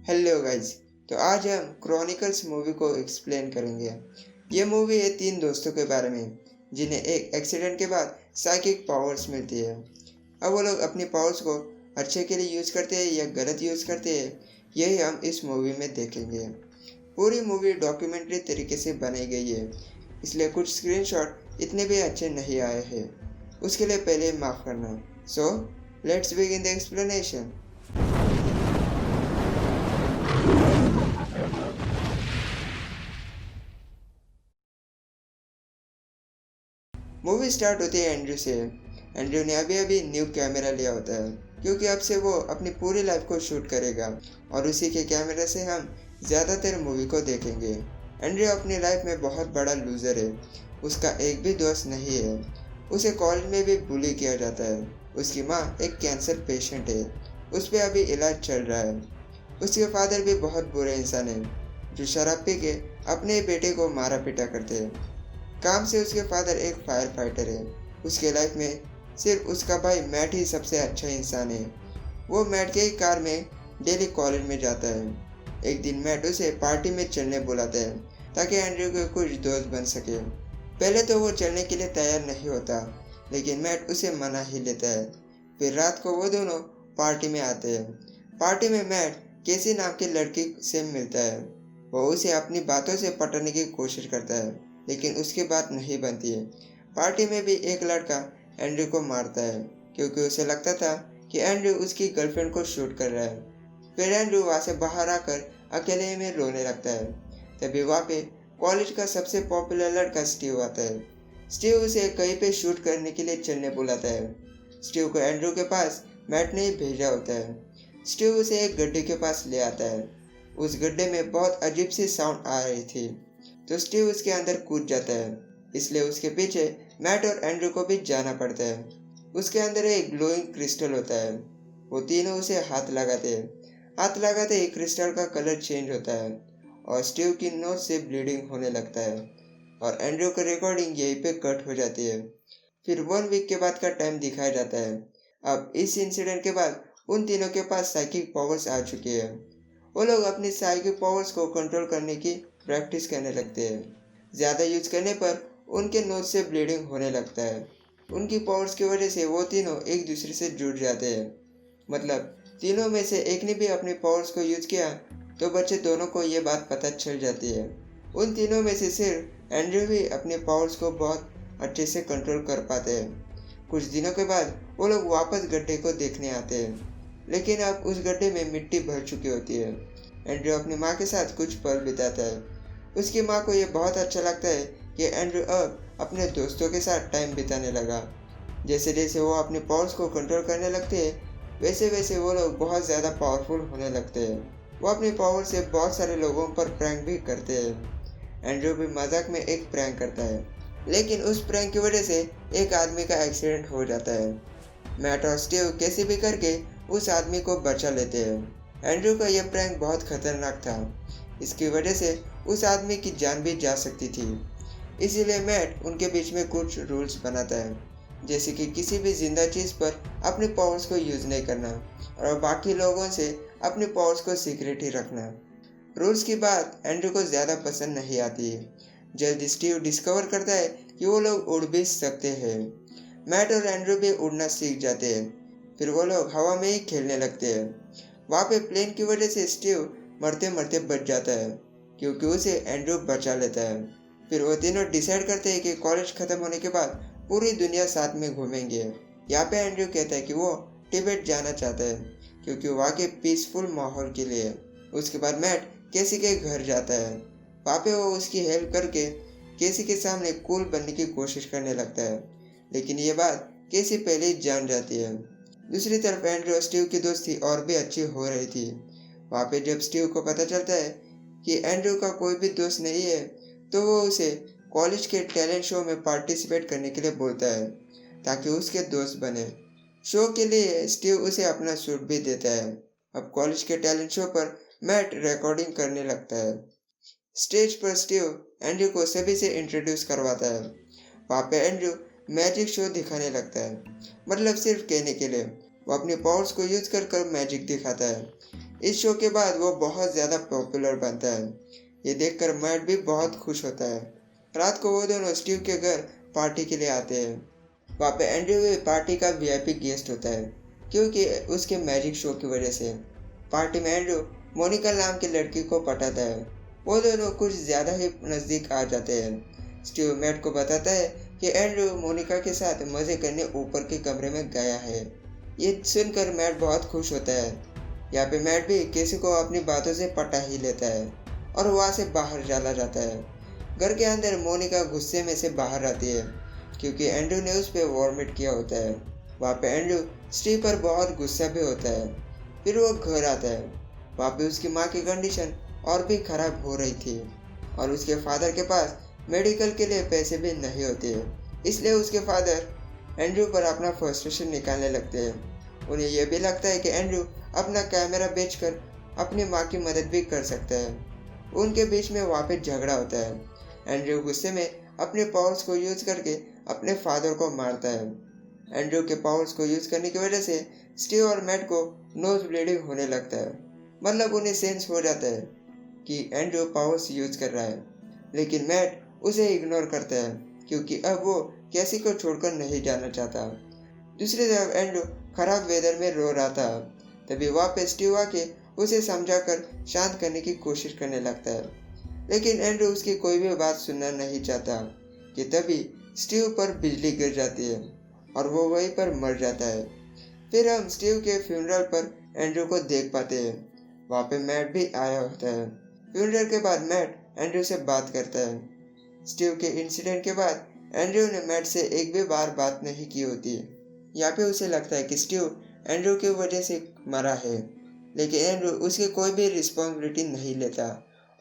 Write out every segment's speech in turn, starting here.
Hello guys. तो आज हम क्रॉनिकल्स मूवी को एक्सप्लेन करेंगे। ये मूवी है तीन दोस्तों के बारे में जिन्हें एक एक्सीडेंट के बाद साइकिक पावर्स मिलती है। अब वो लोग अपनी पावर्स को अच्छे के लिए यूज़ करते हैं या गलत यूज़ करते हैं, यही हम इस मूवी में देखेंगे। पूरी मूवी डॉक्यूमेंट्री तरीके से बनाई गई है, इसलिए कुछ स्क्रीनशॉट इतने भी अच्छे नहीं आए हैं। उसके लिए पहले माफ़ करना। So let's begin the explanation. Movie start होती है एंड्रयू से। एंड्रयू ने अभी अभी न्यू कैमरा लिया होता है, क्योंकि अब से वो अपनी पूरी लाइफ को शूट करेगा और उसी के कैमरा से हम ज़्यादातर मूवी को देखेंगे। एंड्रयू अपनी लाइफ में बहुत बड़ा लूज़र है। उसका एक भी दोस्त नहीं है। उसे कॉलेज में भी बुली किया जाता है। उसकी माँ एक कैंसर पेशेंट है। उस पर अभी इलाज चल रहा है। उसके फादर भी बहुत बुरे इंसान हैं, जो शराब पी के अपने बेटे को मारा पीटा करते हैं। काम से उसके फादर एक फायर फाइटर है। उसके लाइफ में सिर्फ उसका भाई मैट ही सबसे अच्छा इंसान है। वो मैट के ही कार में डेली कॉलेज में जाता है। एक दिन मैट उसे पार्टी में चलने बुलाता है ताकि एंड्रयू के कुछ दोस्त बन सके। पहले तो वो चलने के लिए तैयार नहीं होता, लेकिन मैट उसे मना ही लेता है। फिर रात को वो दोनों पार्टी में आते हैं। पार्टी में मैट केसी नाम की लड़की से मिलता है। वो उसे अपनी बातों से पटाने की कोशिश करता है, लेकिन उसकी बात नहीं बनती है। पार्टी में भी एक लड़का एंड्रयू को मारता है, क्योंकि उसे लगता था कि एंड्रयू उसकी गर्लफ्रेंड को शूट कर रहा है। फिर एंड्रयू वहाँ से बाहर आकर अकेले में रोने लगता है। तभी वहाँ पे कॉलेज का सबसे पॉपुलर लड़का स्टीव आता है। स्टीव उसे कहीं पे शूट करने के लिए चलने बुलाता है। स्टीव को एंड्रयू के पास मैट ने ही भेजा होता है। स्टीव उसे एक गड्ढे के पास ले आता है। उस गड्ढे में बहुत अजीब सी साउंड आ रही थी, तो स्टीव उसके अंदर कूद जाता है। इसलिए उसके पीछे मैट और एंड्रयू को भी जाना पड़ता है। उसके अंदर एक ग्लोइंग क्रिस्टल होता है। वो तीनों उसे हाथ लगाते हैं। हाथ लगाते ही क्रिस्टल का कलर चेंज होता है और स्टीव की नोज से ब्लीडिंग होने लगता है और एंड्रयू की रिकॉर्डिंग यहीं पे कट हो जाती है। फिर 1 वीक के बाद का टाइम दिखाया जाता है। अब इस इंसिडेंट के बाद उन तीनों के पास साइकिक पावर्स आ चुकी है। वो लोग अपनी साइकिक पावर्स को कंट्रोल करने की प्रैक्टिस करने लगते हैं। ज़्यादा यूज करने पर उनके नोज से ब्लीडिंग होने लगता है। उनकी पावर्स की वजह से वो तीनों एक दूसरे से जुड़ जाते हैं। मतलब तीनों में से एक ने भी अपनी पावर्स को यूज किया तो बच्चे दोनों को ये बात पता चल जाती है। उन तीनों में से सिर्फ एंड्रयू ही अपने पावर्स को बहुत अच्छे से कंट्रोल कर पाते हैं। कुछ दिनों के बाद वो लोग वापस गड्ढे को देखने आते हैं, लेकिन अब उस गड्ढे में मिट्टी भर चुकी होती है। एंड्रयू अपनी माँ के साथ कुछ पल बिताता है। उसकी माँ को यह बहुत अच्छा लगता है कि एंड्रयू अब अपने दोस्तों के साथ टाइम बिताने लगा। जैसे जैसे वो अपने पावर्स को कंट्रोल करने लगते हैं, वैसे वैसे वो लोग बहुत ज़्यादा पावरफुल होने लगते हैं। वो अपनी पावर से बहुत सारे लोगों पर प्रैंक भी करते हैं। एंड्रयू भी मजाक में एक प्रैंक करता है, लेकिन उस प्रैंक की वजह से एक आदमी का एक्सीडेंट हो जाता है। मैट और स्टीव कैसे भी करके उस आदमी को बचा लेते हैं। एंड्रयू का यह प्रैंक बहुत खतरनाक था। इसकी वजह से उस आदमी की जान भी जा सकती थी। इसीलिए मैट उनके बीच में कुछ रूल्स बनाता है, जैसे कि किसी भी जिंदा चीज़ पर अपने पावर्स को यूज़ नहीं करना और बाकी लोगों से अपने पावर्स को सीक्रेट ही रखना। रूल्स की बात एंड्रयू को ज़्यादा पसंद नहीं आती है। जल्दी स्टीव डिस्कवर करता है कि वो लोग उड़ भी सकते हैं। मैट और एंड्रयू भी उड़ना सीख जाते हैं। फिर वो लोग हवा में ही खेलने लगते हैं। वहाँ पे प्लेन की वजह से स्टीव मरते मरते बच जाता है, क्योंकि उसे एंड्रयू बचा लेता है। फिर वो तीनों डिसाइड करते हैं कि कॉलेज खत्म होने के बाद पूरी दुनिया साथ में घूमेंगे। यहाँ पे एंड्रयू कहता है कि वो तिब्बत जाना चाहता है, क्योंकि वहाँ के पीसफुल माहौल के लिए। उसके बाद मैट केसी के घर जाता है। वहाँ पे वो उसकी हेल्प करके केसी के सामने कूल बनने की कोशिश करने लगता है, लेकिन ये बात केसी पहले ही जान जाती है। दूसरी तरफ एंड्रयू और स्टीव की दोस्ती और भी अच्छी हो रही थी। वहाँ पे जब स्टीव को पता चलता है कि एंड्रयू का कोई भी दोस्त नहीं है, तो वो उसे कॉलेज के टैलेंट शो में पार्टिसिपेट करने के लिए बोलता है ताकि उसके दोस्त बने। शो के लिए स्टीव उसे अपना सूट भी देता है। अब कॉलेज के टैलेंट शो पर मैट रिकॉर्डिंग करने लगता है। स्टेज पर स्टीव एंड्रयू को सभी से इंट्रोड्यूस करवाता है। वहाँ पे एंड्रयू मैजिक शो दिखाने लगता है, मतलब सिर्फ कहने के लिए। वो अपनी पावर्स को यूज कर मैजिक दिखाता है। इस शो के बाद वो बहुत ज़्यादा पॉपुलर बनता है। ये देखकर मैट भी बहुत खुश होता है। रात को वो दोनों स्टीव के घर पार्टी के लिए आते हैं। वहाँ पे एंड्रयू भी पार्टी का वीआईपी गेस्ट होता है क्योंकि उसके मैजिक शो की वजह से। पार्टी में एंड्रयू मोनिका नाम की लड़की को पटाता है। वो दोनों कुछ ज़्यादा ही नज़दीक आ जाते हैं। स्टीव मैट को बताता है कि एंड्रयू मोनिका के साथ मज़े करने ऊपर के कमरे में गया है। ये सुनकर मैट बहुत खुश होता है। यहाँ पे मैट भी किसी को अपनी बातों से पटा ही लेता है और वहाँ से बाहर चला जाता है। घर के अंदर मोनिका गुस्से में से बाहर आती है क्योंकि एंड्रयू ने उस पर वॉमिट किया होता है। वहाँ पे एंड्रयू स्टीव पर बहुत गुस्सा भी होता है। फिर वो घर आता है। वहाँ पे उसकी माँ की कंडीशन और भी खराब हो रही थी और उसके फादर के पास मेडिकल के लिए पैसे भी नहीं होते, इसलिए उसके फादर एंड्रयू पर अपना फ्रस्ट्रेशन निकालने लगते हैं। उन्हें यह भी लगता है कि एंड्रयू अपना कैमरा बेचकर अपनी माँ की मदद भी कर सकता है। उनके बीच में वहाँ पे झगड़ा होता है। एंड्रयू गुस्से में अपने पावर्स को यूज करके अपने फादर को मारता है। एंड्रयू के पावर्स को यूज करने की वजह से स्टीव और मैट को नोज ब्लीडिंग होने लगता है। मतलब उन्हें सेंस हो जाता है कि एंड्रयू पावर्स यूज कर रहा है, लेकिन मैट उसे इग्नोर करता है क्योंकि अब वो कैसी को छोड़कर नहीं जाना चाहता। दूसरी तरफ एंड्रयू खराब वेदर में रो रहा था। तभी वहाँ पे स्टीव आके उसे समझाकर शांत करने की कोशिश करने लगता है, लेकिन एंड्रयू उसकी कोई भी बात सुनना नहीं चाहता कि तभी स्टीव पर बिजली गिर जाती है और वो वहीं पर मर जाता है। फिर हम स्टीव के फ्यूनरल पर एंड्रयू को देख पाते हैं। वहाँ पे मैट भी आया होता है। फ्यूनरल के बाद मैट एंड्रयू से बात करता है। स्टीव के इंसिडेंट के बाद एंड्रयू ने मैट से एक भी बार बात नहीं की होती। यहाँ पे उसे लगता है कि स्टीव एंड्रयू की वजह से मरा है, लेकिन एंड्रयू उसकी कोई भी रिस्पॉन्सिबिलिटी नहीं लेता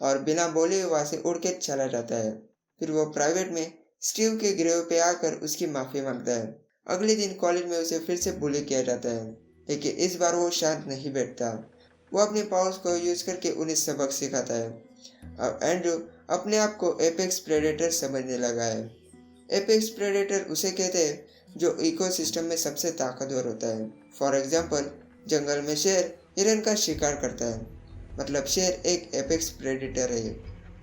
और बिना बोले वहाँ से उड़ के चला जाता है। फिर वो प्राइवेट में स्टीव के ग्रेव पे आकर उसकी माफ़ी मांगता है। अगले दिन कॉलेज में उसे फिर से बुली किया जाता है, लेकिन इस बार वो शांत नहीं बैठता। वो अपने पावर्स को यूज करके उन्हें सबक सिखाता है। अब एंड्रयू अपने आप को एपेक्स प्रेडेटर समझने लगा है। एपेक्स प्रेडेटर उसे कहते हैं जो इकोसिस्टम में सबसे ताकतवर होता है। फॉर एग्जाम्पल, जंगल में शेर हिरन का शिकार करता है, मतलब शेर एक एपेक्स प्रेडेटर है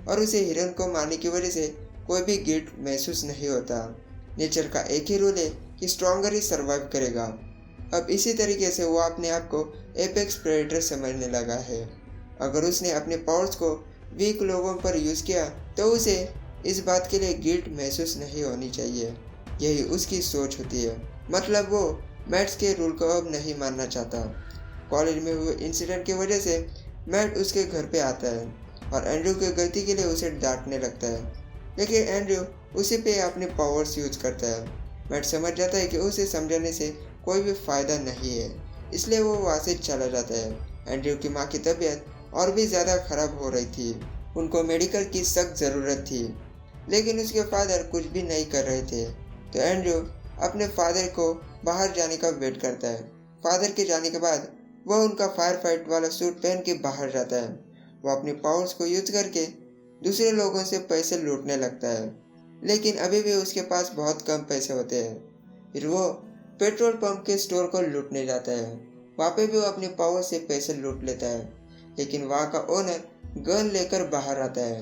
और उसे हिरन को मारने की वजह से कोई भी गिल्ट महसूस नहीं होता। नेचर का एक ही रूल है कि स्ट्रॉन्गर ही सर्वाइव करेगा। अब इसी तरीके से वो अपने आप को एपेक्स प्रेडेटर समझने लगा है। अगर उसने अपने पावर्स को वीक लोगों पर यूज़ किया तो उसे इस बात के लिए गिल्ट महसूस नहीं होनी चाहिए। यही उसकी सोच होती है। मतलब वो मैट्स के रूल को अब नहीं मानना चाहता। कॉलेज में हुए इंसिडेंट की वजह से मैट उसके घर पे आता है और एंड्रयू की गलती के लिए उसे डांटने लगता है, लेकिन एंड्रयू उसी पे अपने पावर्स यूज करता है। मैट समझ जाता है कि उसे समझाने से कोई भी फायदा नहीं है, इसलिए वो वहाँ से चला जाता है। एंड्रयू की माँ की तबीयत और भी ज़्यादा खराब हो रही थी। उनको मेडिकल की सख्त ज़रूरत थी, लेकिन उसके फादर कुछ भी नहीं कर रहे थे। तो एंड्रयू अपने फादर को बाहर जाने का वेट करता है। फादर के जाने के बाद वह उनका फायर फाइट वाला सूट पहन के बाहर जाता है। वो अपनी पावर्स को यूज करके दूसरे लोगों से पैसे लूटने लगता है, लेकिन अभी भी उसके पास बहुत कम पैसे होते हैं। फिर वो पेट्रोल पंप के स्टोर को लूटने जाता है। वहाँ पे भी वो अपनी पावर से पैसे लूट लेता है, लेकिन वहाँ का ओनर गन लेकर बाहर आता है।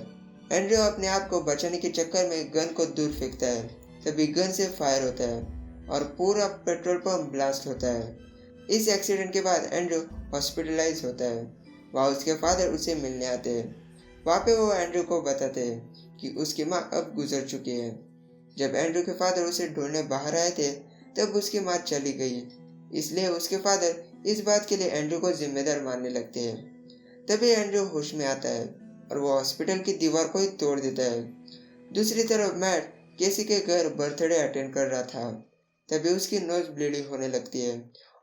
एंड्रयू अपने आप को बचाने के चक्कर में गन को दूर फेंकता है। तभी गन से फायर होता है और पूरा पेट्रोल पंप ब्लास्ट होता है। इस एक्सीडेंट के बाद एंड्रयू हॉस्पिटलाइज होता है। वहाँ उसके फादर उसे मिलने आते हैं। वहाँ पे वो एंड्रयू को बताते हैं कि उसकी माँ अब गुजर चुकी है। जब एंड्रयू के फादर उसे ढूंढने बाहर आए थे तब उसकी माँ चली गई, इसलिए उसके फादर इस बात के लिए एंड्रयू को जिम्मेदार मानने लगते हैं। तभी एंड्रयू होश में आता है और वो हॉस्पिटल की दीवार को ही तोड़ देता है। दूसरी तरफ मैट केसी के घर बर्थडे अटेंड कर रहा था। तभी उसकी नोज ब्लीडिंग होने लगती है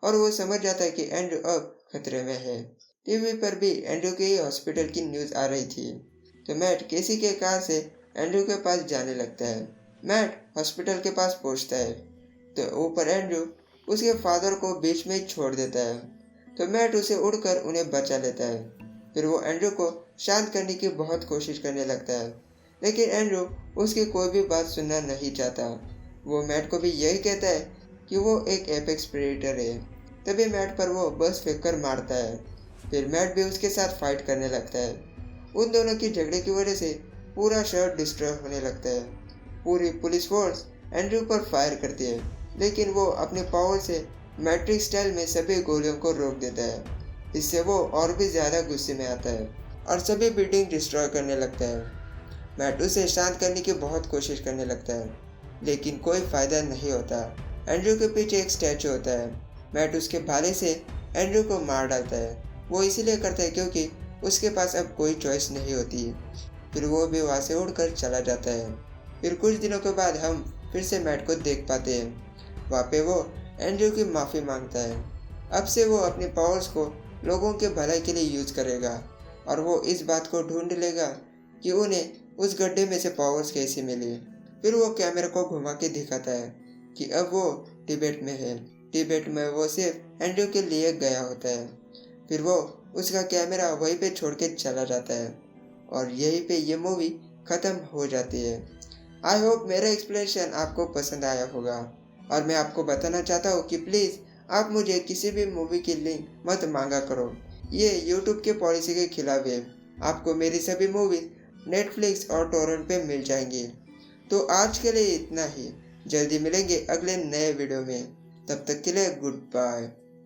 और वो समझ जाता है कि एंड्रयू अब खतरे में है। टीवी पर भी एंड्रयू के हॉस्पिटल की न्यूज़ आ रही थी, तो मैट केसी के कार से एंड्रयू के पास जाने लगता है। मैट हॉस्पिटल के पास पहुंचता है तो ऊपर एंड्रयू उसके फादर को बीच में ही छोड़ देता है, तो मैट उसे उड़कर उन्हें बचा लेता है। फिर वो एंड्रयू को शांत करने की बहुत कोशिश करने लगता है, लेकिन एंड्रयू उसकी कोई भी बात सुनना नहीं चाहता। वो मैट को भी यही कहता है कि वो एक एपेक्स प्रेडेटर है। तभी मैट पर वो बस फेंक कर मारता है। फिर मैट भी उसके साथ फाइट करने लगता है। उन दोनों की झगड़े की वजह से पूरा शहर डिस्ट्रॉय होने लगता है। पूरी पुलिस फोर्स एंड्रयू पर फायर करती है, लेकिन वो अपने पावर से मैट्रिक्स स्टाइल में सभी गोलियों को रोक देता है। इससे वो और भी ज़्यादा गुस्से में आता है और सभी बिल्डिंग डिस्ट्रॉय करने लगता है। मैट उसे शांत करने की बहुत कोशिश करने लगता है, लेकिन कोई फ़ायदा नहीं होता। एंड्रयू के पीछे एक स्टैचू होता है। मैट उसके भाले से एंड्रयू को मार डालता है। वो इसीलिए करता है क्योंकि उसके पास अब कोई चॉइस नहीं होती। फिर वो भी वहाँ से उड़कर चला जाता है। फिर कुछ दिनों के बाद हम फिर से मैट को देख पाते हैं। वहाँ पे वो एंड्रयू की माफ़ी मांगता है। अब से वो अपनी पावर्स को लोगों के भलाई के लिए यूज करेगा और वो इस बात को ढूंढ लेगा कि उन्हें उस गड्ढे में से पावर्स कैसे मिली। फिर वो कैमरा को घुमा के दिखाता है कि अब वो तिब्बत में है। तिब्बत में वो सिर्फ एंड्रयू के लिए गया होता है। फिर वो उसका कैमरा वहीं पे छोड़ के चला जाता है और यहीं पे ये मूवी ख़त्म हो जाती है। आई होप मेरा एक्सप्लेनेशन आपको पसंद आया होगा और मैं आपको बताना चाहता हूँ कि प्लीज़ आप मुझे किसी भी मूवी की लिंक मत मांगा करो। ये यूट्यूब के पॉलिसी के खिलाफ है। आपको मेरी सभी मूवीज नेटफ्लिक्स और टोरेंट पे मिल जाएंगी। तो आज के लिए इतना ही। जल्दी मिलेंगे अगले नए वीडियो में। तब तक के लिए गुड बाय।